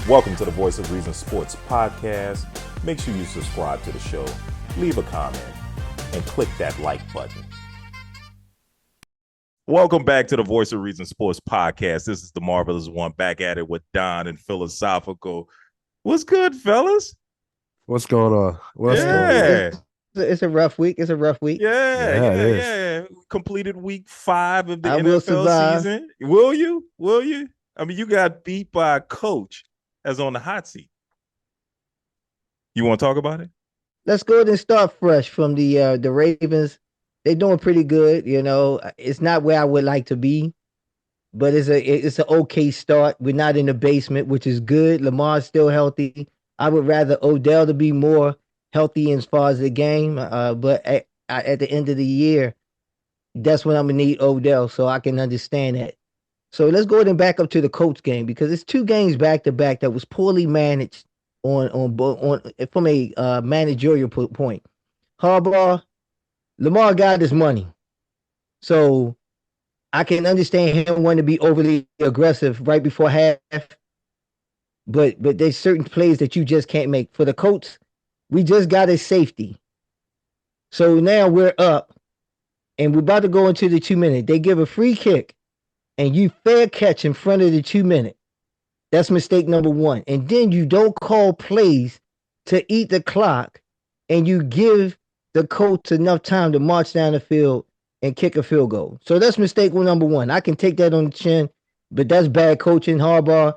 Welcome to the Voice of Reason Sports Podcast. Make sure you subscribe to the show, leave a comment, and click that like button. Welcome back to the Voice of Reason Sports Podcast. This is the Marvelous One, back at it with Don and Philosophical. What's good, fellas? What's going on? It's a rough week. It's a rough week. Yeah. Completed week 5 of the I will NFL survive. season. Will you? I mean, you got beat by a coach that's on the hot seat. You want to talk about it? Let's go ahead and start fresh from the Ravens. They're doing pretty good. You know, it's not where I would like to be, but it's an okay start. We're not in the basement, which is good. Lamar's still healthy. I would rather Odell to be more healthy as far as the game. But at the end of the year, that's when I'm gonna need Odell, so I can understand that. So let's go ahead and back up to the Colts game because it's 2 games back to back that was poorly managed on from a managerial point. Harbaugh, Lamar got his money, so I can understand him wanting to be overly aggressive right before half. But there's certain plays that you just can't make. For the Colts, we just got a safety, so now we're up, and we're about to go into the 2-minute. They give a free kick, and you fair catch in front of the 2-minute. That's mistake number 1. And then you don't call plays to eat the clock, and you give the Colts enough time to march down the field and kick a field goal. So that's mistake number 1. I can take that on the chin, but that's bad coaching. Harbaugh,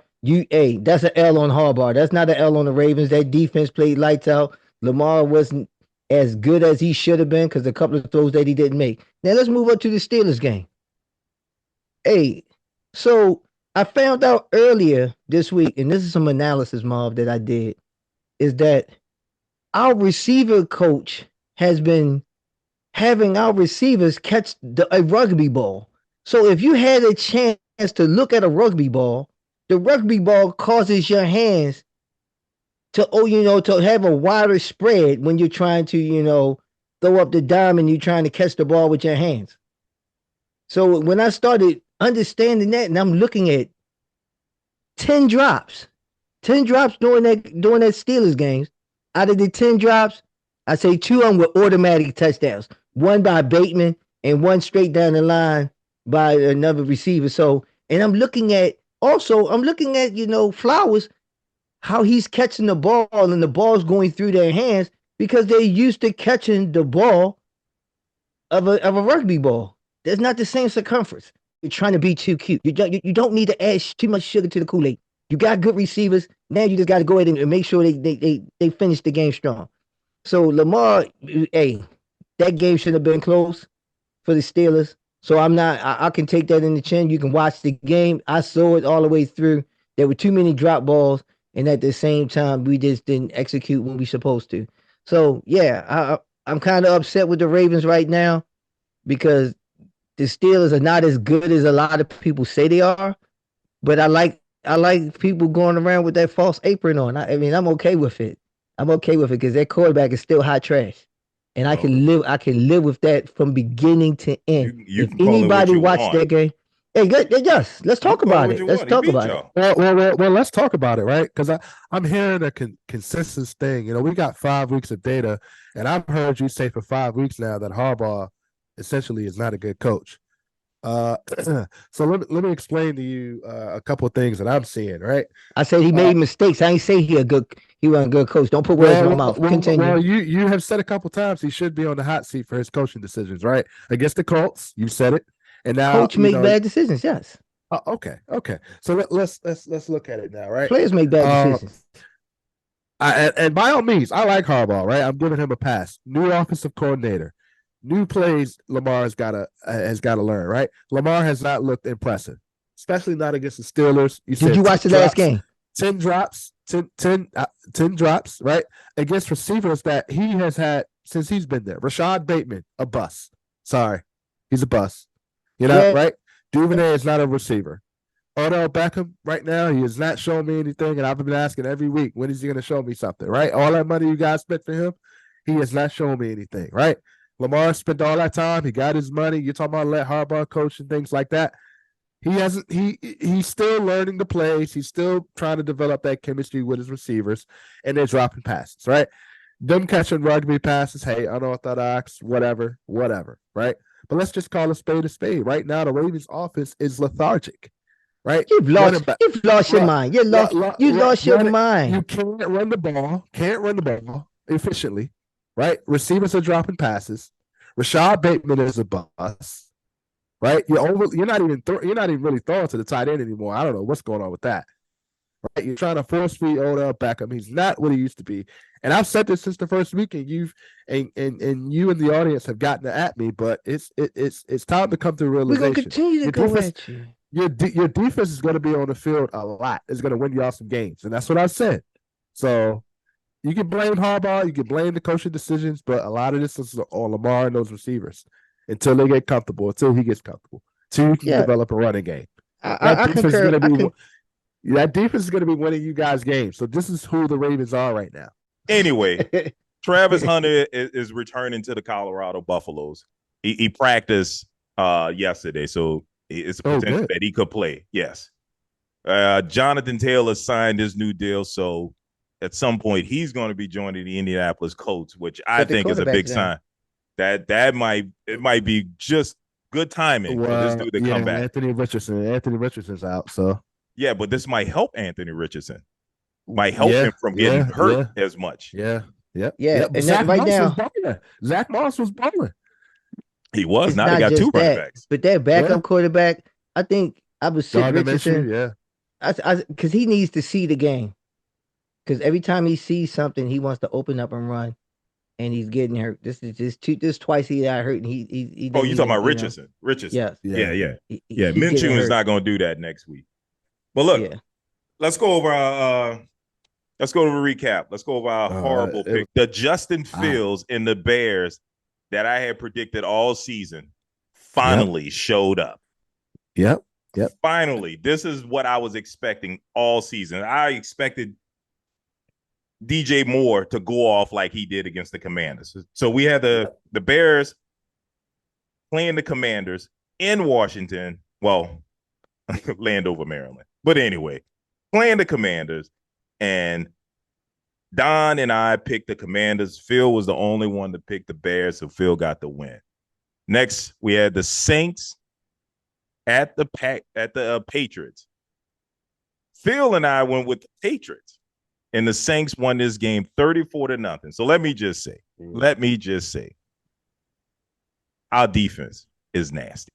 that's an L on Harbaugh. That's not an L on the Ravens. That defense played lights out. Lamar wasn't as good as he should have been because a couple of throws that he didn't make. Now let's move up to the Steelers game. Hey, so I found out earlier this week, and this is some analysis, Marv, that I did, is that our receiver coach has been having our receivers catch a rugby ball. So if you had a chance to look at a rugby ball, the rugby ball causes your hands to to have a wider spread when you're trying to, throw up the dime and you're trying to catch the ball with your hands. So when I started understanding that, and I'm looking at 10 drops during that Steelers games. Out of the 10 drops, I say 2 of them were automatic touchdowns. One by Bateman and one straight down the line by another receiver. So, and I'm looking at Flowers, how he's catching the ball and the ball's going through their hands because they're used to catching the ball of a rugby ball. There's not the same circumference. You're trying to be too cute. You don't need to add too much sugar to the Kool-Aid. You got good receivers. Now you just got to go ahead and make sure they finish the game strong. So Lamar, hey, that game shouldn't have been close for the Steelers. So I can take that in the chin. You can watch the game. I saw it all the way through. There were too many drop balls, and at the same time, we just didn't execute when we supposed to. So yeah, I'm kind of upset with the Ravens right now because the Steelers are not as good as a lot of people say they are, but I like people going around with that false apron on. I mean, I'm okay with it. I'm okay with it because their quarterback is still hot trash, and I can live with that from beginning to end. You if can call it what anybody you watched want. that game, hey, good, yes, let's talk about it. Let's talk about it. Well, let's talk about it, right? Because I'm hearing a consensus thing. You know, we got 5 weeks of data, and I've heard you say for 5 weeks now that Harbaugh essentially is not a good coach. So let me explain to you a couple of things that I'm seeing, right? I said he made mistakes. I ain't say he wasn't a good coach. Don't put words in my mouth. Continue. Well, you have said a couple times he should be on the hot seat for his coaching decisions, right? Against the Colts, you said it, and now coach make bad decisions. Yes. Okay. So let's look at it now, right? Players make bad decisions. And by all means, I like Harbaugh, right? I'm giving him a pass. New offensive coordinator. New plays Lamar has got to learn, right? Lamar has not looked impressive, especially not against the Steelers. Did you watch the last game? 10 drops, 10 drops, right? Against receivers that he has had since he's been there. Rashad Bateman, a bust. Sorry, he's a bust. Right? Duvernay is not a receiver. Odell Beckham, right now, he is not showing me anything, and I've been asking every week, when is he going to show me something, right? All that money you guys spent for him, he has not shown me anything, right? Lamar spent all that time. He got his money. You're talking about let Harbaugh coach and things like that. He hasn't. He's still learning the plays. He's still trying to develop that chemistry with his receivers, and they're dropping passes, right? Them catching rugby passes, hey, unorthodox, whatever, right? But let's just call a spade a spade. Right now, the Ravens' offense is lethargic, right? You've lost your mind. You lost your mind. You can't run the ball. Can't run the ball efficiently, right? Receivers are dropping passes. Rashad Bateman is a bust, right? You're not even really throwing to the tight end anymore. I don't know what's going on with that. Right? You're trying to force feed Odell Beckham. He's not what he used to be. And I've said this since the first week, and you and the audience have gotten at me, but it's time to come to a realization. We're gonna continue to go at you. Your defense is going to be on the field a lot. It's going to win y'all some games, and that's what I said. So you can blame Harbaugh, you can blame the coaching decisions, but a lot of this is on Lamar and those receivers until they get comfortable, until he gets comfortable, until you can develop a running game. I concur. That defense is going to be winning you guys games. So this is who the Ravens are right now. Anyway, Travis Hunter is returning to the Colorado Buffaloes. He practiced yesterday, so it's a potential that he could play. Yes. Jonathan Taylor signed his new deal, so at some point he's going to be joining the Indianapolis Colts, which I think is a big sign. That might be just good timing for this dude to come back. Anthony Richardson's out, so yeah, but this might help Anthony Richardson. Might help him from getting hurt as much. Yeah. And Zach Moss was balling. He was. Now they got two running backs. But that backup quarterback, I think I was sitting Richardson. Because he needs to see the game. Because every time he sees something, he wants to open up and run, and he's getting hurt. This twice he got hurt, and he. Oh, you talking about Richardson? Richardson. Yeah. Minshew is not going to do that next week. But look, let's go over. Let's go over a recap. Let's go over our horrible pick. The Justin Fields and the Bears that I had predicted all season finally showed up. Yep. Finally, this is what I was expecting all season. I expected DJ Moore to go off like he did against the Commanders. So we had the Bears playing the Commanders in Washington. Well, Landover, Maryland. But anyway, playing the Commanders, and Don and I picked the Commanders. Phil was the only one to pick the Bears, so Phil got the win. Next, we had the Saints at the Patriots. Phil and I went with the Patriots, and the Saints won this game 34-0. So let me just say, our defense is nasty.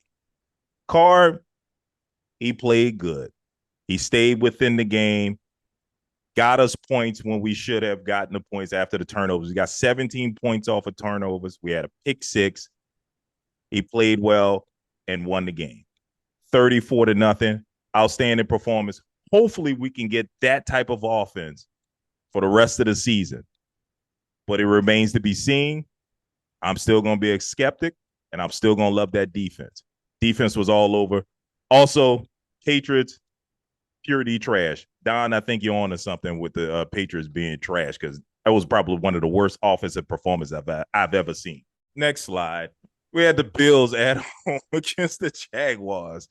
Carr, he played good. He stayed within the game, got us points when we should have gotten the points after the turnovers. We got 17 points off of turnovers. We had a pick six. He played well and won the game. 34-0. Outstanding performance. Hopefully we can get that type of offense for the rest of the season. But it remains to be seen. I'm still going to be a skeptic, and I'm still going to love that defense. Defense was all over. Also, Patriots, pure D trash. Don, I think you're on to something with the Patriots being trash, because that was probably one of the worst offensive performances I've ever seen. Next slide. We had the Bills at home against the Jaguars.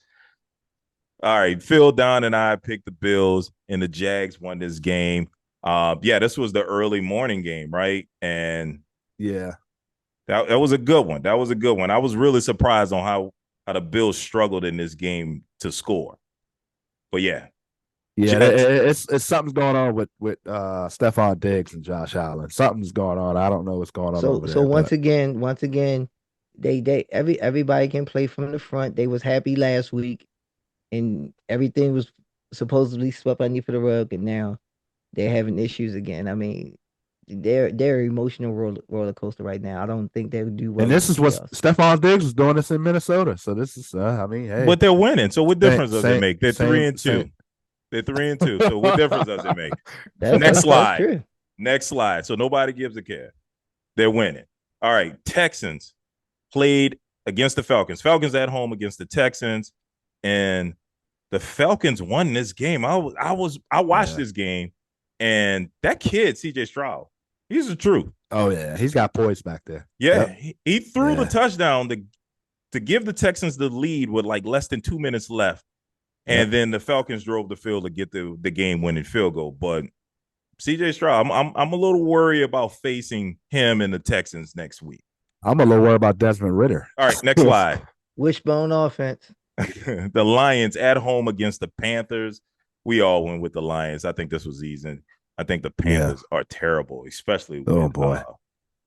All right, Phil, Don, and I picked the Bills, and the Jags won this game. This was the early morning game, right? And that was a good one. I was really surprised on how the Bills struggled in this game to score. But it's something's going on with Stephon Diggs and Josh Allen. Something's going on. I don't know what's going on over there. So once again, everybody can play from the front. They was happy last week, and everything was supposedly swept underneath the rug, and now they're having issues again. I mean, they're emotional roller coaster right now. I don't think they would do well. And this is what Stephon Diggs was doing this in Minnesota. So this is, hey. But they're winning. So what difference does it make? They're 3-2. They're 3-2. So what difference does it make? Next slide. So nobody gives a care. They're winning. All right. Texans played against the Falcons. Falcons at home against the Texans, and the Falcons won this game. I watched this game, and that kid, CJ Stroud, he's the truth. Oh yeah, he's got poise back there. Yeah, he threw the touchdown to give the Texans the lead with like less than 2 minutes left, And then the Falcons drove the field to get the game-winning field goal. But CJ Stroud, I'm a little worried about facing him and the Texans next week. I'm a little worried about Desmond Ritter. All right, next slide. Wishbone offense. The Lions at home against the Panthers. We all went with the Lions. I think this was easy. I think the Panthers are terrible, especially with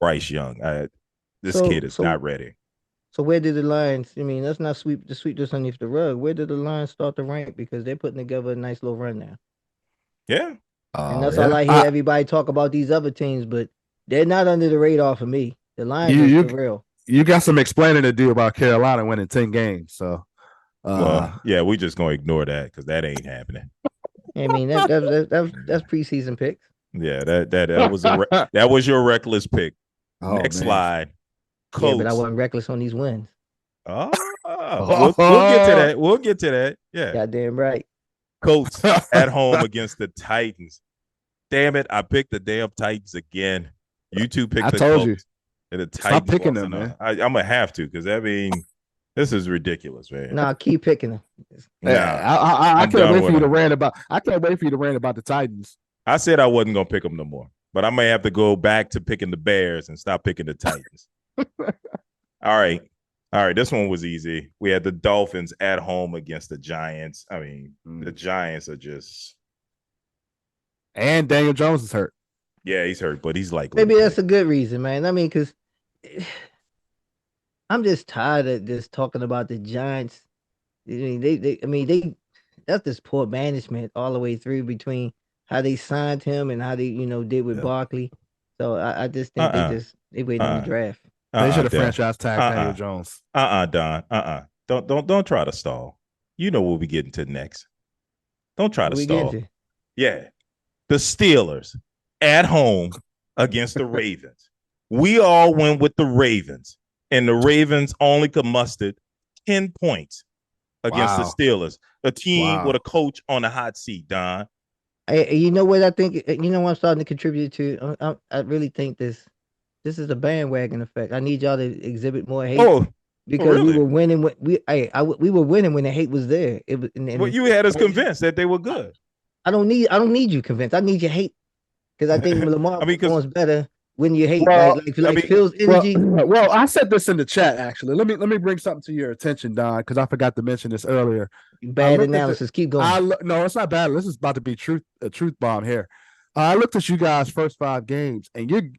Bryce Young. This kid is not ready. So where did the Lions? I mean, let's not sweep this underneath the rug. Where did the Lions start to rank? Because they're putting together a nice little run now. Yeah. And that's all I hear everybody talk about these other teams, but they're not under the radar for me. The Lions are for real. You got some explaining to do about Carolina winning 10 games. So, we just gonna ignore that because that ain't happening. I mean, that's preseason picks. Yeah, that was your reckless pick. Next slide. Colts. Yeah, but I wasn't reckless on these wins. We'll get to that. We'll get to that. Yeah. Goddamn right. Colts at home against the Titans. Damn it. I picked the damn Titans again. You two picked the Colts. You. And the Titans. Stop picking them, man. I'm going to have to because, this is ridiculous, man. Nah, keep picking them. I can't wait for you to rant about. I can't wait for you to rant about the Titans. I said I wasn't going to pick them no more, but I may have to go back to picking the Bears and stop picking the Titans. All right. This one was easy. We had the Dolphins at home against the Giants. I mean, the Giants are just. And Daniel Jones is hurt. Yeah, he's hurt, but he's likely. Maybe that's a good reason, man. I mean, because I'm just tired of just talking about the Giants. I mean, that's just poor management all the way through between how they signed him and how they, did with Barkley. So I just think they waited on the draft. They should have franchise tagged Daniel Jones. Don. Don't try to stall. You know what we getting to next. Don't try to stall. Yeah. The Steelers at home against the Ravens. We all went with the Ravens, and the Ravens only could muster 10 points against the Steelers, a team with a coach on the hot seat, Don. You know what I think? You know what I'm starting to contribute to? I really think this is a bandwagon effect. I need y'all to exhibit more hate. Because we were winning when we were winning when the hate was there. It was. You had us convinced that they were good. I don't need you convinced. I need your hate because I think Lamar performs better when you hate. Phil's energy. Well, I said this in the chat actually. Let me bring something to your attention, Don, because I forgot to mention this earlier. Bad analysis. Keep going. No, it's not bad. This is about to be a truth bomb here. I looked at you guys' first 5 games, and you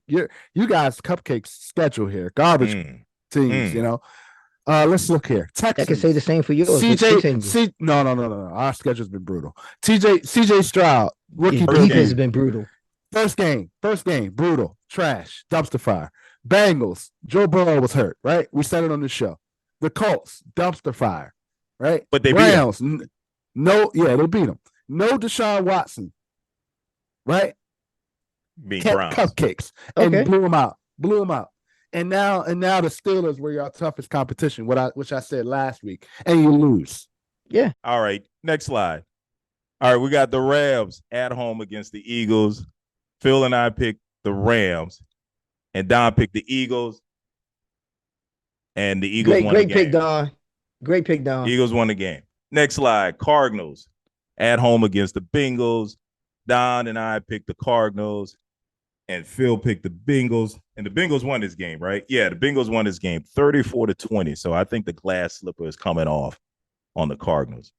guys cupcakes schedule here, garbage teams. Let's look here. Texans. I can say the same for yours. No. Our schedule's been brutal. CJ Stroud, rookie defense has been brutal. First game, brutal, trash, dumpster fire. Bengals, Joe Burrow was hurt, right? We said it on the show. The Colts, dumpster fire, right? But they Browns, beat them. They'll beat them. No Deshaun Watson, right? Cupcakes and blew them out. And now the Steelers were your toughest competition, which I said last week, and you lose. Yeah. All right. Next slide. All right, we got the Rams at home against the Eagles. Phil and I picked the Rams, and Don picked the Eagles. And the Eagles won the game. Great pick, Don. Eagles won the game. Next slide. Cardinals at home against the Bengals. Don and I picked the Cardinals, and Phil picked the Bengals. And the Bengals won this game, right? Yeah, the Bengals won this game 34-20. So I think the glass slipper is coming off on the Cardinals.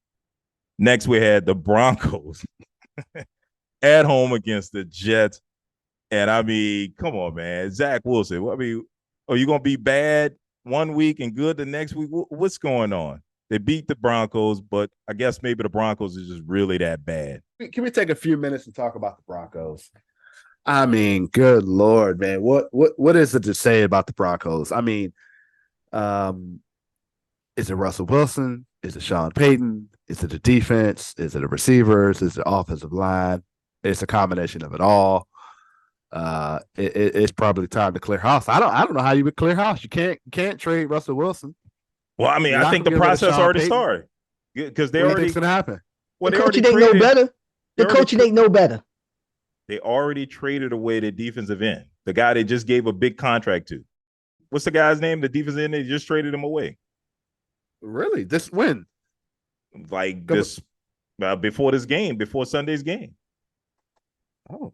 Next, we had the Broncos at home against the Jets. And I mean, come on, man. Zach Wilson. I mean, are you going to be bad one week and good the next week? What's going on? They beat the Broncos, but I guess maybe the Broncos is just really that bad. Can we take a few minutes to talk about the Broncos? I mean, good Lord, man. What is it to say about the Broncos? I mean, is it Russell Wilson? Is it Sean Payton? Is it the defense? Is it the receivers? Is it the offensive line? It's a combination of it all. It's probably time to clear house. I don't know how you would clear house. You can't trade Russell Wilson. Well, I mean, I think the process already started because they already going to happen. Well, the coaching ain't no better. The coaching ain't no better. They already traded away the defensive end, the guy they just gave a big contract to. What's the guy's name? The defensive end, they just traded him away. Really? This when? like this before before Sunday's game. Oh,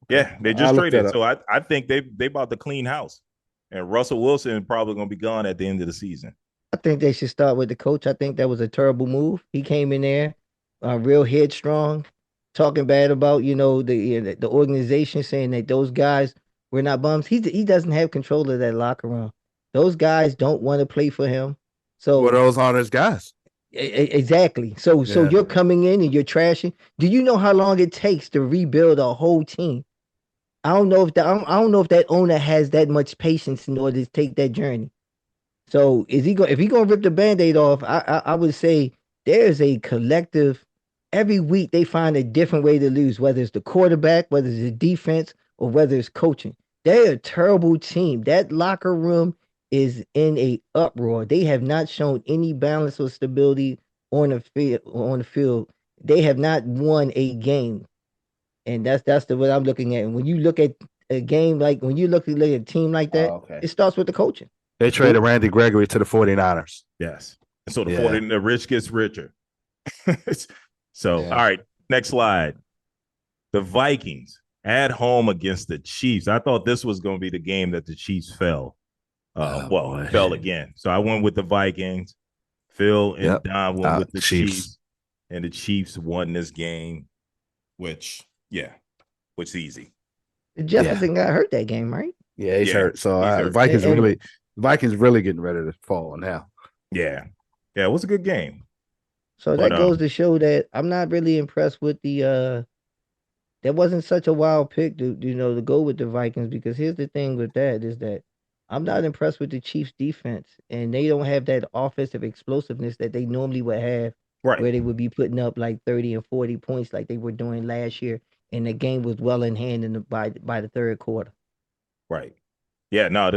okay. Yeah, they just traded. So I think they about to clean house, and Russell Wilson probably going to be gone at the end of the season. I think they should start with the coach. I think that was a terrible move. He came in there, real headstrong, talking bad about the organization, saying that those guys were not bums. He doesn't have control of that locker room. Those guys don't want to play for him. Well, So those aren't his guys. exactly. So Yeah. you're coming in and you're trashing. Do you know how long it takes to rebuild a whole team? I don't know if that owner has that much patience in order to take that journey. So if he gonna rip the Band-Aid off, I would say there's a collective. Every week they find a different way to lose, whether it's the quarterback, whether it's the defense, or whether it's coaching. They're a terrible team. That locker room is in a uproar. They have not shown any balance or stability on the field. They have not won a game, and that's what I'm looking at. And when you look at a game like when you look at a team like that, okay. it starts with the coaching. They traded Randy Gregory to the 49ers. Yes. And so the rich gets richer. So, Yeah. All right, next slide. The Vikings at home against the Chiefs. I thought this was going to be the game that the Chiefs fell. Fell again. So I went with the Vikings. Phil and Don went with the Chiefs. And the Chiefs won this game, which is easy. Jefferson got hurt that game, right? Yeah, he's hurt. So the Vikings really getting ready to fall now. Yeah. Yeah, it was a good game. So that goes to show that I'm not really impressed with the that wasn't such a wild pick to go with the Vikings, because here's the thing with that is that I'm not impressed with the Chiefs defense, and they don't have that offensive explosiveness that they normally would have, where they would be putting up like 30 and 40 points like they were doing last year, and the game was well in hand by the third quarter. Right. Yeah, no,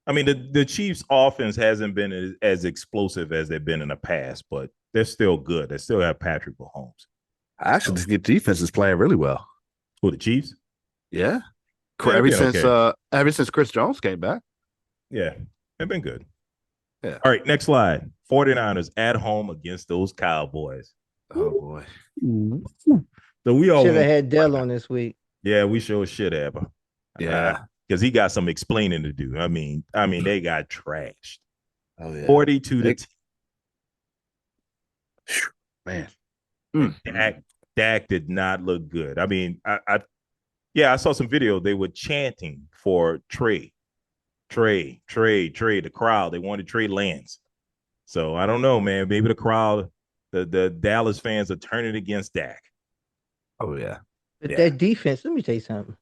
I mean, the Chiefs offense hasn't been as explosive as they've been in the past, but they're still good. They still have Patrick Mahomes. I actually think the defense is playing really well. Who, the Chiefs? Yeah. Ever since Chris Jones came back. Yeah, they've been good. Yeah. All right, next slide. 49ers at home against those Cowboys. Oh, boy. So we all should have had Dell on this week. Yeah, we sure should have. Yeah. Because he got some explaining to do. I mean, they got trashed. Oh, yeah. 42-10. Man. Dak did not look good. I mean, I saw some video. They were chanting for Trey, the crowd. They wanted Trey Lance. So I don't know, man. Maybe the crowd, the Dallas fans are turning against Dak. Oh, yeah. But that defense, let me tell you something.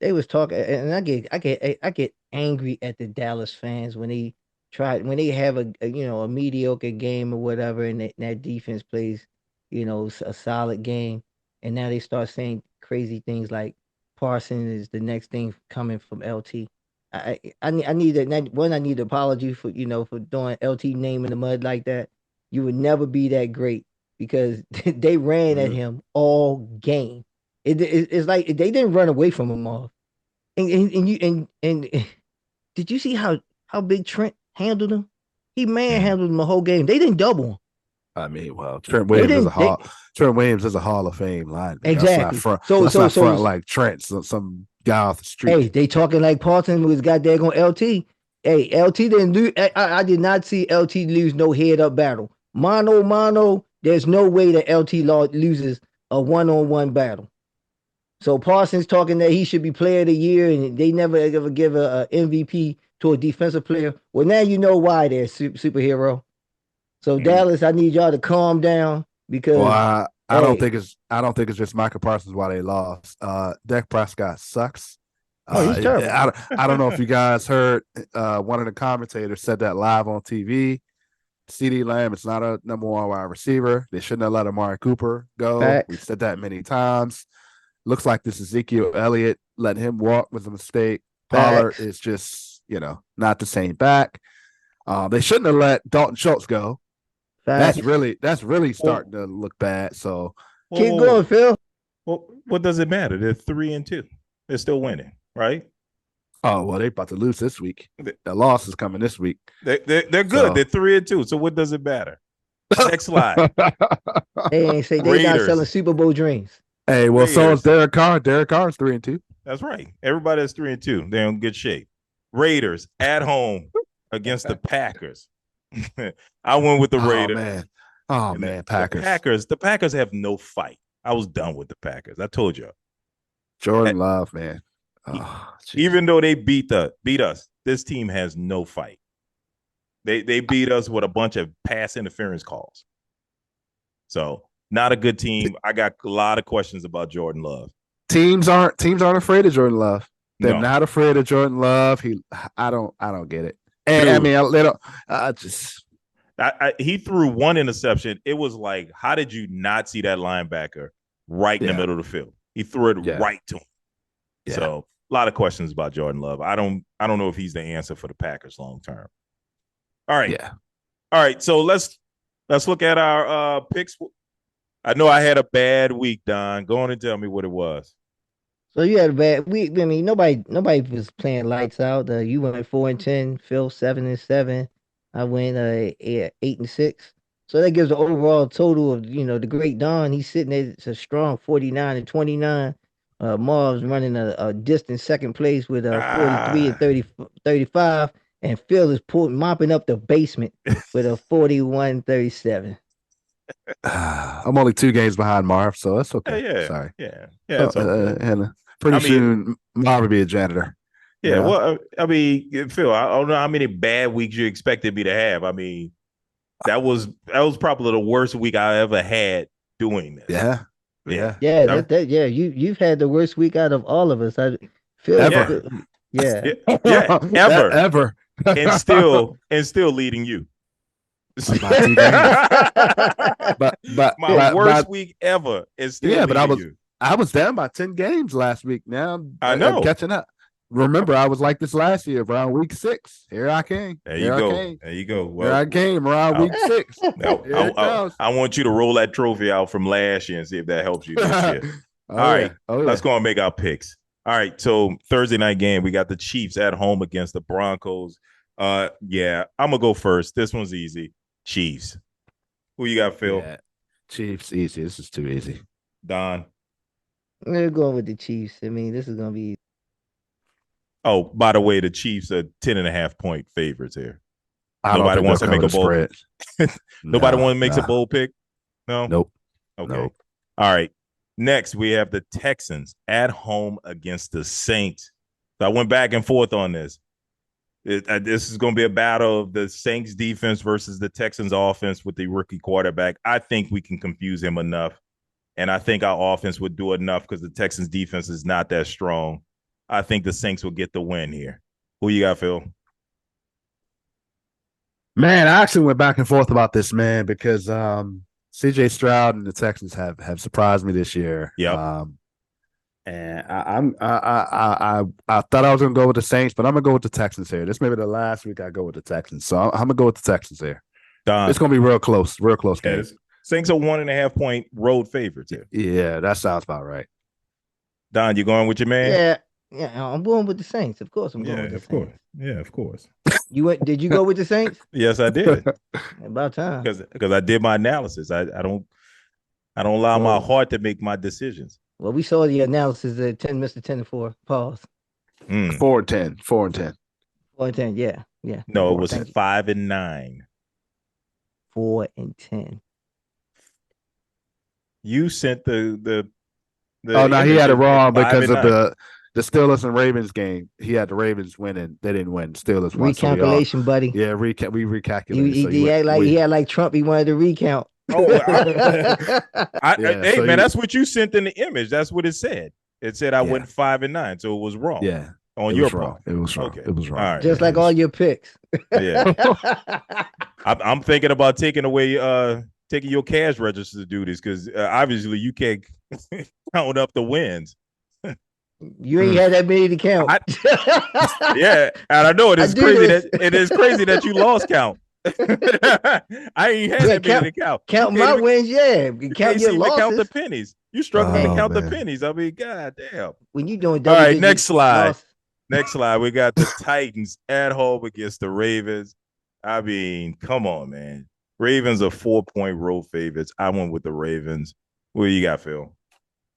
They was talking, and I get angry at the Dallas fans when they have a mediocre game or whatever, and that defense plays, a solid game, and now they start saying crazy things like Parsons is the next thing coming from LT. I need I need an apology for throwing LT name in the mud like that. You would never be that great, because they ran at him all game. It's like they didn't run away from him all. And did you see how big Trent handled him? He manhandled him the whole game. They didn't double him. I mean, well, Trent Williams is a Hall of Fame lineman. Exactly. Let's not front like Trent, some guy off the street. Hey, they talking like Parsons was goddamn on LT. Hey, LT didn't lose. I did not see LT lose no head up battle. Mano, there's no way that LT loses a one-on-one battle. So Parsons talking that he should be player of the year, and they never ever give a MVP to a defensive player. Well, now you know why they're superhero. So Dallas, I need y'all to calm down, because I don't think it's just Michael Parsons why they lost. Dak Prescott sucks. He's terrible. I don't know if you guys heard one of the commentators said that live on TV. CeeDee Lamb is not a number one wide receiver. They shouldn't have let Amari Cooper go. Facts. We've said that many times. Looks like this Ezekiel Elliott letting him walk was a mistake. Pollard is just, not the same back. They shouldn't have let Dalton Schultz go. Facts. That's really starting to look bad. So keep going, Phil. Well, what does it matter? They're 3-2. They're still winning, right? Oh, well, they're about to lose this week. The loss is coming this week. They're good. So, they're 3-2. So what does it matter? Next slide. They ain't say they not selling Super Bowl dreams. Hey, well, so is Derek Carr. Derek Carr is 3-2. That's right. Everybody is 3-2. They're in good shape. Raiders at home against the Packers. I went with the Raiders. Oh man, Packers. The Packers have no fight. I was done with the Packers. I told you. Jordan Love, man. Even though they beat us, this team has no fight. They beat us with a bunch of pass interference calls. So not a good team. I got a lot of questions about Jordan Love. Teams aren't afraid of Jordan Love. They're not afraid of Jordan Love. I don't get it. And he threw one interception. It was like, how did you not see that linebacker right in the middle of the field? He threw it right to him. Yeah. So a lot of questions about Jordan Love. I don't know if he's the answer for the Packers long term. All right. Yeah. All right. So let's look at our picks. I know I had a bad week, Don. Go on and tell me what it was. So you had a bad week. I mean, nobody was playing lights out. You went 4-10, Phil 7-7. I went 8-6. So that gives the overall total of the great Don. He's sitting at a strong 49-29. Marv's running a distant second place with 43-35. And Phil is mopping up the basement with a 41-37. I'm only 2 games behind Marv, so that's okay. Yeah. Sorry. Yeah. Okay. And pretty soon Marv will be a janitor. Yeah. Well, I mean, Phil, I don't know how many bad weeks you expected me to have. I mean, that was probably the worst week I ever had doing this. Yeah. You've had the worst week out of all of us. I feel ever. Ever. and still leading you. My worst week ever is still leading you. I was down by 10 games last week. Now I'm catching up. Remember, I was like this last year around week 6. Here I came. There you go. Well, here I came around week 6. I want you to roll that trophy out from last year and see if that helps you this year. All right. Let's go and make our picks. All right. So Thursday night game, we got the Chiefs at home against the Broncos. I'm gonna go first. This one's easy. Chiefs. Who you got, Phil? Yeah. Chiefs, easy. This is too easy. Don. We're going with the Chiefs. I mean, this is gonna be. Oh, by the way, the Chiefs are 10.5-point favorites here. Nobody wants to make a bold. Nobody wants to make a bold pick. No. Nope. Okay. Nope. All right. Next, we have the Texans at home against the Saints. So I went back and forth on this. This is going to be a battle of the Saints defense versus the Texans offense with the rookie quarterback. I think we can confuse him enough, and I think our offense would do enough because the Texans defense is not that strong. I think the Saints will get the win here. Who you got, Phil? Man, I actually went back and forth about this, man, because CJ Stroud and the Texans have surprised me this year. Yeah. And I thought I was gonna go with the Saints, but I'm gonna go with the Texans here. This may be the last week I go with the Texans, so I'm gonna go with the Texans here. Don. It's gonna be real close game. Saints are 1.5-point road favorites here. Yeah, that sounds about right. Don, you going with your man? Yeah, I'm going with the Saints. Of course, I'm going with the Saints. Yeah, of course. Did you go with the Saints? Yes, I did. About time. Because I did my analysis. I don't allow my heart to make my decisions. Well, we saw the analysis at 10, Mr. 10-4. Pause. 4-10. 4-10. 4-10, yeah. No, it was 5-9. 4-10. You sent the Oh no, he had it wrong because of the Steelers and Ravens game. He had the Ravens winning. They didn't win. Steelers won. Recalculation, buddy. Yeah, we recalculated. He had like Trump. He wanted to recount. Oh, man, that's what you sent in the image. That's what it said. It said I went 5-9, so it was wrong. Yeah, on your part. It was wrong. Okay. It was wrong. All right. Just like all your picks. Yeah, I'm thinking about taking your cash register to do this because obviously you can't count up the wins. You ain't had that many to count. Yeah, and I know it is crazy that you lost count. I ain't had that many to count. Count my wins, yeah. Count your losses. Count the pennies. You struggling to count the pennies. I mean, goddamn. When you doing all right, next slide. Next slide. We got the Titans at home against the Ravens. I mean, come on, man. Ravens are 4-point road favorites. I went with the Ravens. What do you got, Phil?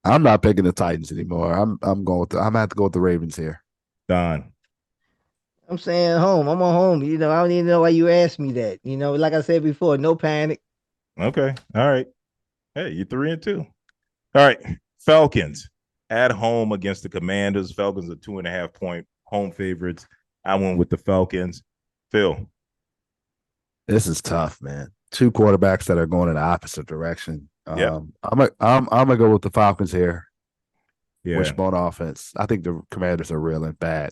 I'm not picking the Titans anymore. I'm going with I'm gonna have to go with the Ravens here. Don. I'm saying home. I'm on home. I don't even know why you asked me that. Like I said before, no panic. Okay. All right. Hey, you're 3-2. All right. Falcons at home against the Commanders. Falcons are 2.5-point home favorites. I went with the Falcons. Phil. This is tough, man. Two quarterbacks that are going in the opposite direction. Yep. I'm gonna go with the Falcons here. Yeah. Wishbone offense. I think the Commanders are real and bad.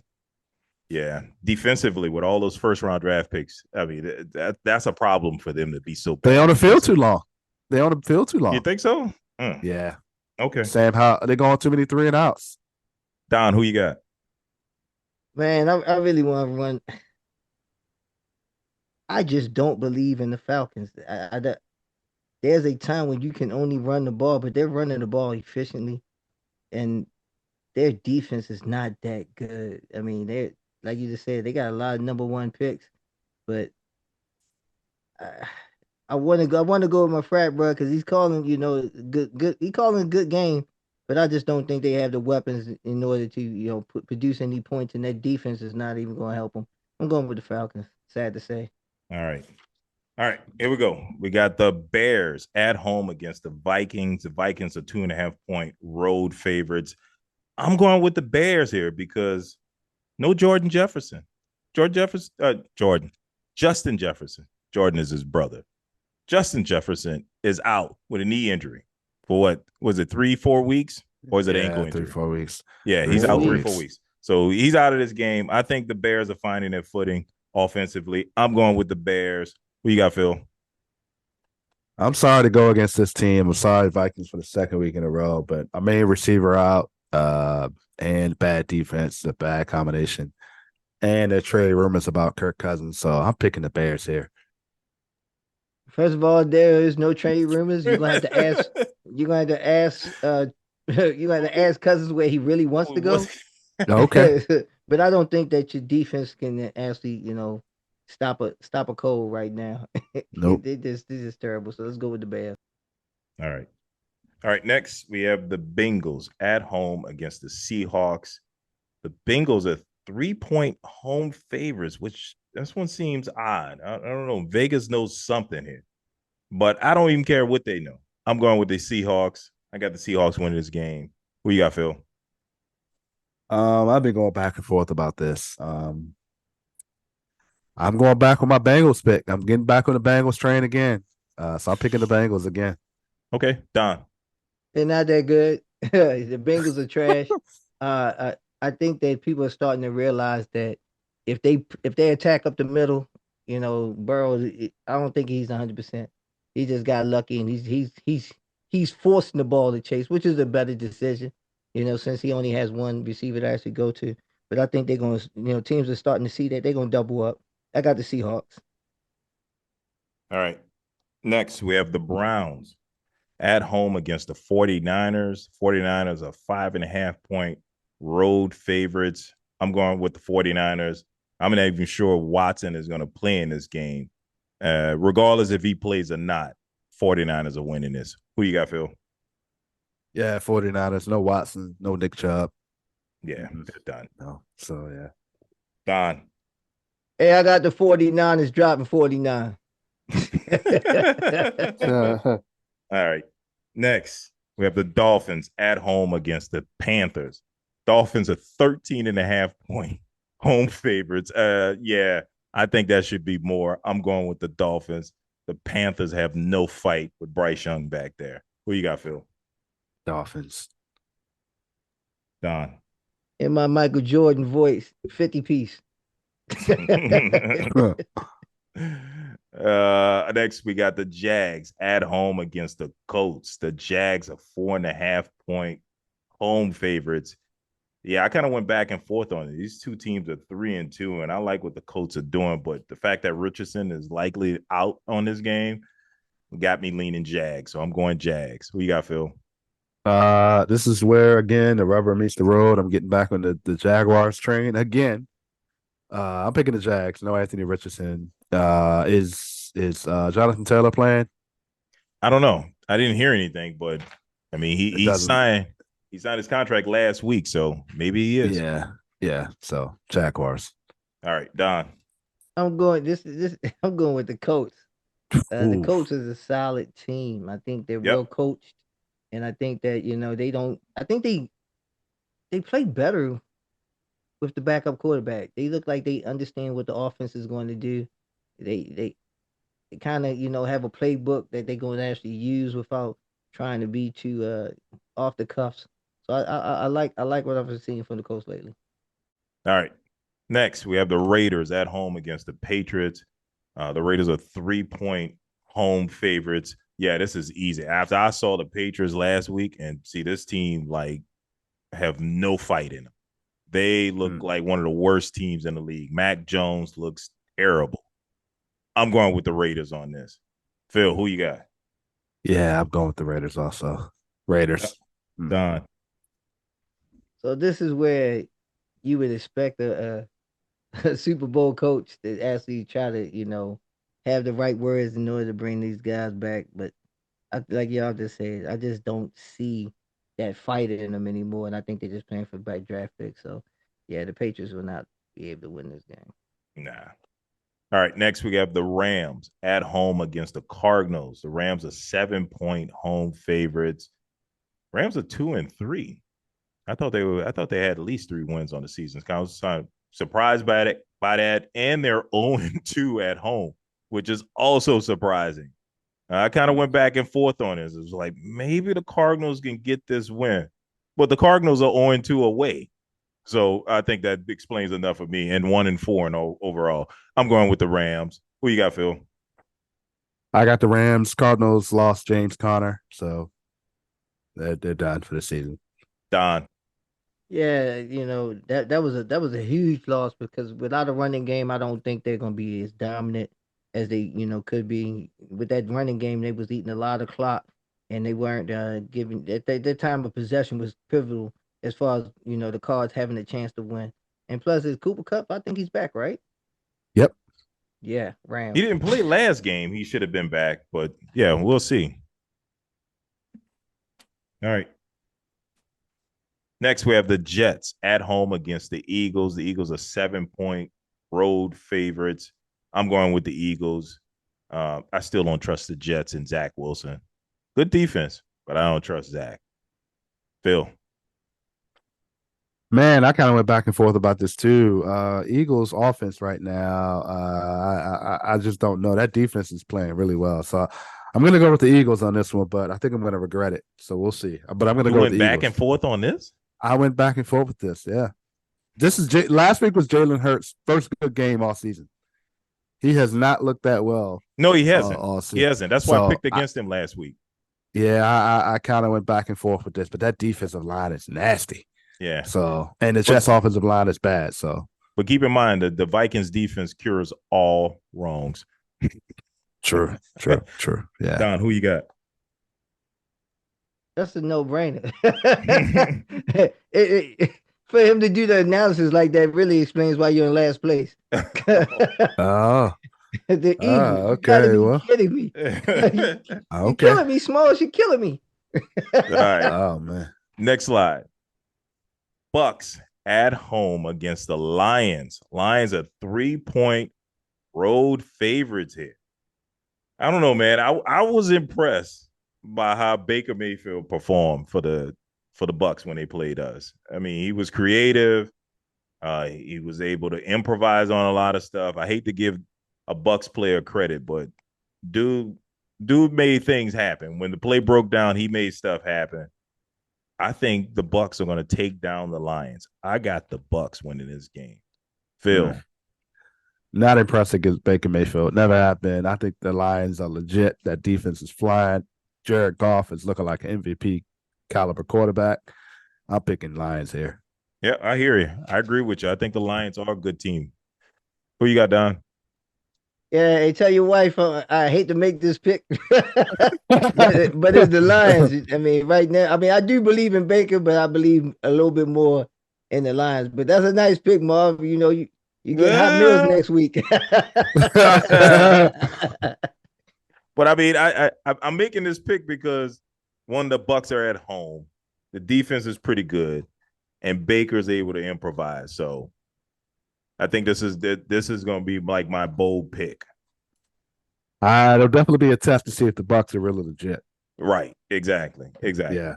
Yeah. Defensively, with all those first round draft picks, I mean, that's a problem for them to be so bad. They on the field too long. You think so? Yeah. Okay. Sam, how they going too many 3-and-outs? Don, who you got? Man, I really want to run. I just don't believe in the Falcons. There's a time when you can only run the ball, but they're running the ball efficiently, and their defense is not that good. I mean, they're like you just said, they got a lot of number one picks, but I want to go. I want to go with my frat bro because he's calling, good. He calling a good game, but I just don't think they have the weapons in order to, produce any points, and that defense is not even going to help them. I'm going with the Falcons. Sad to say. All right. Here we go. We got the Bears at home against the Vikings. The Vikings are 2.5-point road favorites. I'm going with the Bears here because no Jordan Jefferson. Justin Jefferson. Jordan is his brother. Justin Jefferson is out with a knee injury for what was it, 3-4 weeks? Or is it ankle injury? 3-4 weeks. Yeah, he's out 3-4 weeks. So he's out of this game. I think the Bears are finding their footing offensively. I'm going with the Bears. What you got, Phil? I'm sorry to go against this team. I'm sorry, Vikings, for the second week in a row, but our main receiver out, and bad defense, a bad combination, and there trade rumors about Kirk Cousins. So I'm picking the Bears here. First of all, there is no trade rumors. You're gonna have to ask. You're gonna have to ask. You're gonna have to ask Cousins where he really wants to go. Okay, but I don't think that your defense can actually, stop a cold right now. Nope. This is terrible. So let's go with the Bears. All right. Next, we have the Bengals at home against the Seahawks. The Bengals are 3-point home favorites, which this one seems odd. I don't know. Vegas knows something here, but I don't even care what they know. I'm going with the Seahawks. I got the Seahawks winning this game. Who you got, Phil? I've been going back and forth about this. I'm going back on my Bengals pick. I'm getting back on the Bengals train again. So I'm picking the Bengals again. Okay, Don. They're not that good. The Bengals are trash. I think that people are starting to realize that if they attack up the middle, Burrow, I don't think he's 100%. He just got lucky, and he's forcing the ball to chase, which is a better decision, since he only has one receiver to actually go to. But I think they're going to, teams are starting to see that they're going to double up. I got the Seahawks. All right. Next, we have the Browns at home against the 49ers. 49ers are 5.5-point road favorites. I'm going with the 49ers. I'm not even sure Watson is going to play in this game. Regardless if he plays or not, 49ers are winning this. Who you got, Phil? Yeah, 49ers. No Watson, no Nick Chubb. Yeah, they're done. No. So, yeah. Don. Hey, I got the 49ers dropping 49. All right. Next, we have the Dolphins at home against the Panthers. Dolphins are 13.5-point home favorites. Yeah, I think that should be more. I'm going with the Dolphins. The Panthers have no fight with Bryce Young back there. Who you got, Phil? Dolphins. Don. In my Michael Jordan voice, 50 piece. Next, we got the Jags at home against the Colts. The Jags are 4.5-point home favorites. Yeah, I kind of went back and forth on it. These two teams are 3-2, and I like what the Colts are doing, but the fact that Richardson is likely out on this game got me leaning Jags, so I'm going Jags. Who you got, Phil? This is where, again, the rubber meets the road. I'm getting back on the Jaguars train again. I'm picking the Jags. No Anthony Richardson is Is Jonathan Taylor playing? I don't know. I didn't hear anything, but I mean, It he doesn't. signed his contract last week, so maybe he is. Yeah, yeah. So Jaguars. All right, Don. I'm going this I'm going with the Colts. The Oof. Colts is a solid team. I think they're well Yep. coached, and I think that they don't. I think they play better with the backup quarterback. They look like they understand what the offense is going to do. They kind of have a playbook that they're going to actually use without trying to be too off the cuffs. So I like what I've been seeing from the Colts lately. All right. Next, we have the Raiders at home against the Patriots. The Raiders are 3-point home favorites. Yeah, this is easy. After I saw the Patriots last week and see this team like have no fight in them. They look like one of the worst teams in the league. Mac Jones looks terrible. I'm going with the Raiders on this. Phil, who you got? Yeah, I'm going with the Raiders also. Raiders. Don. So this is where you would expect a Super Bowl coach to actually try to have the right words in order to bring these guys back. But like y'all just said, I just don't see that fight in them anymore, and I think they're just playing for back draft picks. So yeah, the Patriots will not be able to win this game. Nah. All right, next we have the Rams at home against the Cardinals. The Rams are 7-point home favorites. Rams are 2-3. I thought they had at least 3 wins on the season. I was surprised by that, and they're 0-2 at home, which is also surprising. I kind of went back and forth on this. It was like maybe the Cardinals can get this win, but the Cardinals are 0-2 away. So I think that explains enough for me. And 1-4 and overall, I'm going with the Rams. Who you got, Phil? I got the Rams. Cardinals lost James Conner, so they're done for the season. Don. Yeah, that was a huge loss because without a running game, I don't think they're gonna be as dominant as they could be. With that running game, they was eating a lot of clock, and they weren't giving their time of possession was pivotal as far as the Cards having a chance to win. And plus, it's Cooper Cup. I think he's back, right? Yep. Yeah, He Rams. didn't play last game. He should have been back, but yeah, we'll see. All right. Next, we have the Jets at home against the Eagles. The Eagles are 7-point road favorites. I'm going with the Eagles. I still don't trust the Jets and Zach Wilson. Good defense, but I don't trust Zach. Phil. Man, I kind of went back and forth about this too. Eagles offense right now, I just don't know. That defense is playing really well. So I'm going to go with the Eagles on this one, but I think I'm going to regret it. So we'll see. But I'm going to go with the back Eagles. And forth on this? I went back and forth with this. Yeah. This is last week was Jalen Hurts' first good game all season. He has not looked that well. No, he hasn't. All season. He hasn't. That's why I picked against him last week. Yeah, I kind of went back and forth with this, but that defensive line is nasty. Yeah. So, and the Jets offensive line is bad. So, but keep in mind that the Vikings defense cures all wrongs. True. Yeah. Don, who you got? That's a no-brainer. For him to do the analysis like that really explains why you're in last place. Oh. The Eagles. Okay. Well, kidding me. You're killing me, Smalls. You're killing me. All right. Oh man. Next slide. Bucks at home against the Lions. Lions are 3-point road favorites here. I don't know, man. I was impressed by how Baker Mayfield performed for the Bucks when they played us. I mean, he was creative. He was able to improvise on a lot of stuff. I hate to give a Bucks player credit, but dude made things happen. When the play broke down, he made stuff happen. I think the Bucks are going to take down the Lions. I got the Bucks winning this game. Phil. Not impressed against Baker Mayfield. Never have been. I think the Lions are legit. That defense is flying. Jared Goff is looking like an MVP caliber quarterback. I'm picking Lions here. Yeah, I hear you. I agree with you. I think the Lions are a good team. Who you got, Don? Yeah, hey, tell your wife I hate to make this pick, but it's the Lions. I mean, right now, I do believe in Baker, but I believe a little bit more in the Lions. But that's a nice pick, Marv. You You get hot meals next week. But I mean, I'm making this pick because one, the Bucks are at home, the defense is pretty good, and Baker's able to improvise. So I think this is going to be like my bold pick. It'll definitely be a test to see if the Bucks are really legit. Right. Exactly. Yeah.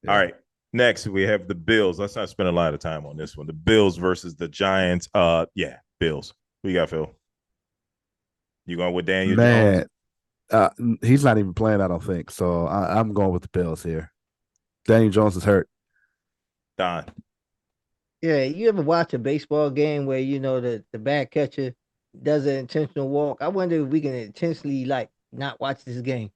All right. Next, we have the Bills. Let's not spend a lot of time on this one. The Bills versus the Giants. Bills. What you got, Phil? You going with Daniel Jones? He's not even playing, I don't think. So I'm going with the Bills here. Daniel Jones is hurt. Don. Yeah, you ever watch a baseball game where the bad catcher does an intentional walk? I wonder if we can intentionally not watch this game.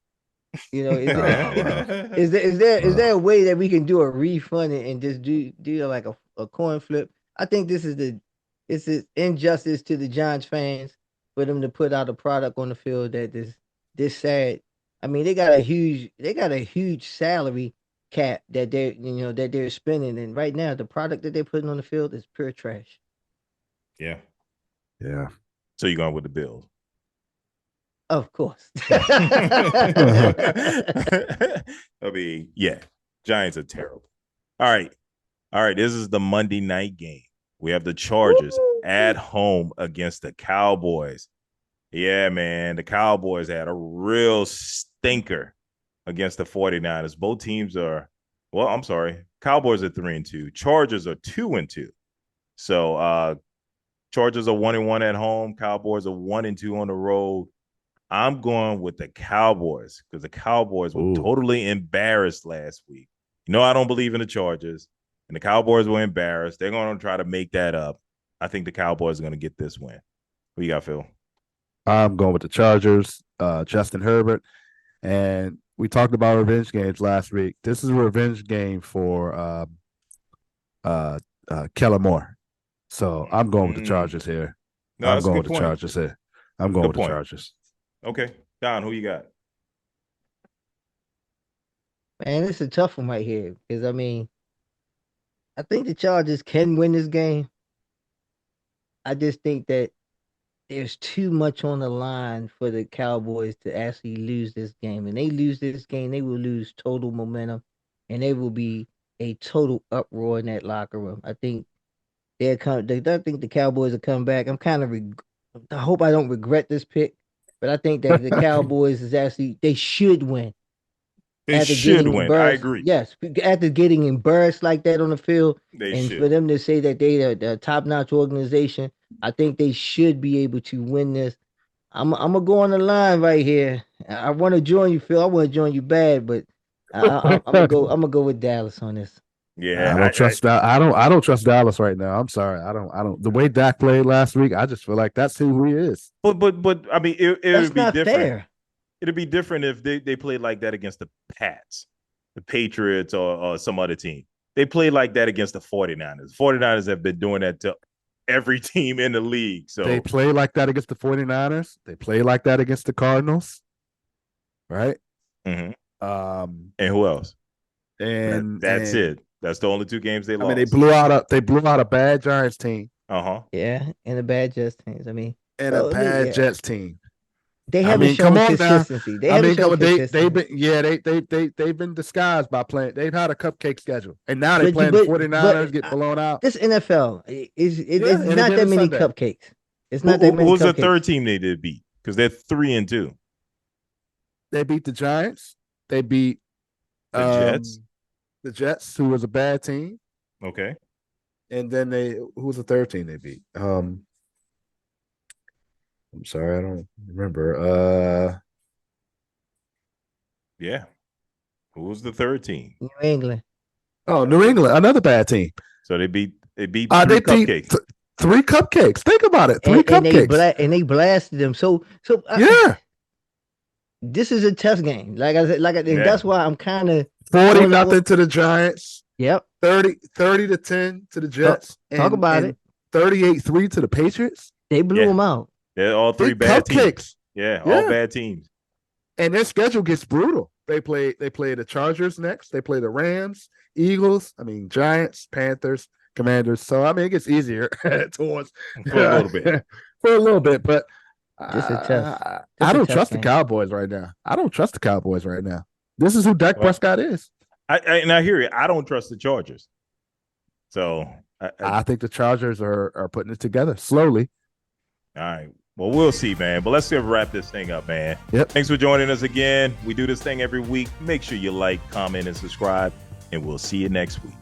Is there a way that we can do a refund and just do like a coin flip? I think it's an injustice to the Giants fans for them to put out a product on the field that is this sad. I mean, they got a huge salary cap that they're spending, and right now the product that they're putting on the field is pure trash. Yeah. Yeah. So you're going with the Bills? Of course. I mean, yeah, Giants are terrible. All right. This is the Monday night game. We have the Chargers at home against the Cowboys. Yeah, man, the Cowboys had a real stinker against the 49ers. Both teams are, Cowboys are 3-2. Chargers are 2-2. So Chargers are 1-1 at home. Cowboys are 1-2 on the road. I'm going with the Cowboys because the Cowboys were totally embarrassed last week. I don't believe in the Chargers, and the Cowboys were embarrassed. They're going to try to make that up. I think the Cowboys are going to get this win. What you got, Phil? I'm going with the Chargers, Justin Herbert. And we talked about revenge games last week. This is a revenge game for Kellen Moore. So I'm going with the Chargers here. I'm going with the Chargers here. I'm going with the Chargers. Okay. Don, who you got? Man, it's a tough one right here because, I mean, I think the Chargers can win this game. I just think that there's too much on the line for the Cowboys to actually lose this game. And they lose this game, they will lose total momentum, and there will be a total uproar in that locker room. I think I think the Cowboys will come back. I hope I don't regret this pick, but I think that the Cowboys they should win. They should win. I agree. Yes, after getting embarrassed like that on the field, should. For them to say that they are the top-notch organization, I think they should be able to win this. I'm gonna go on the line right here. I want to join you, Phil. I want to join you bad, but I'm gonna go with Dallas on this. Yeah, I don't trust that. I don't trust Dallas right now. I'm sorry. I don't. The way Dak played last week, I just feel like that's who he is. But I mean, it would be different. Fair. It'd be different if they played like that against the Pats, the Patriots, or some other team. They played like that against the 49ers. The 49ers have been doing that to every team in the league. So they play like that against the 49ers. They play like that against the Cardinals. Right? Mm-hmm. And who else? And that's it. That's the only two games they lost. I mean, they blew out a bad Giants team. Yeah, and a bad Jets team. I mean, and a bad Jets team. They haven't shown consistency. They've been disguised by playing. They've had a cupcake schedule, and now they're playing the 49ers, get blown out. This NFL it's not that many cupcakes. It's not that many. Who's the third team they did beat? Because they're 3-2. They beat the Giants. They beat the Jets. The Jets, who was a bad team. Okay. And then who was the third team they beat? I'm sorry, I don't remember. Yeah. Who was the third team? New England. Oh, New England, another bad team. So they beat three cupcakes. Three cupcakes. Think about it. Three cupcakes. And they blasted them. So yeah. This is a test game. That's why I'm kind of 40-0 to the Giants. Yep. 30-10 to the Jets. Talk about it. 38-3 to the Patriots. They blew them out. They're all three bad teams. Yeah, all bad teams. And their schedule gets brutal. They play the Chargers next. They play the Rams, Eagles, Giants, Panthers, Commanders. So I mean, it gets easier towards For a little bit. For a little bit, but Just a tough. I don't tough trust game. the Cowboys right now. I don't trust the Cowboys right now. This is who Dak Prescott is. And I hear it. I don't trust the Chargers. So I think the Chargers are putting it together slowly. All right. Well, we'll see, man. But let's wrap this thing up, man. Yep. Thanks for joining us again. We do this thing every week. Make sure you like, comment, and subscribe, and we'll see you next week.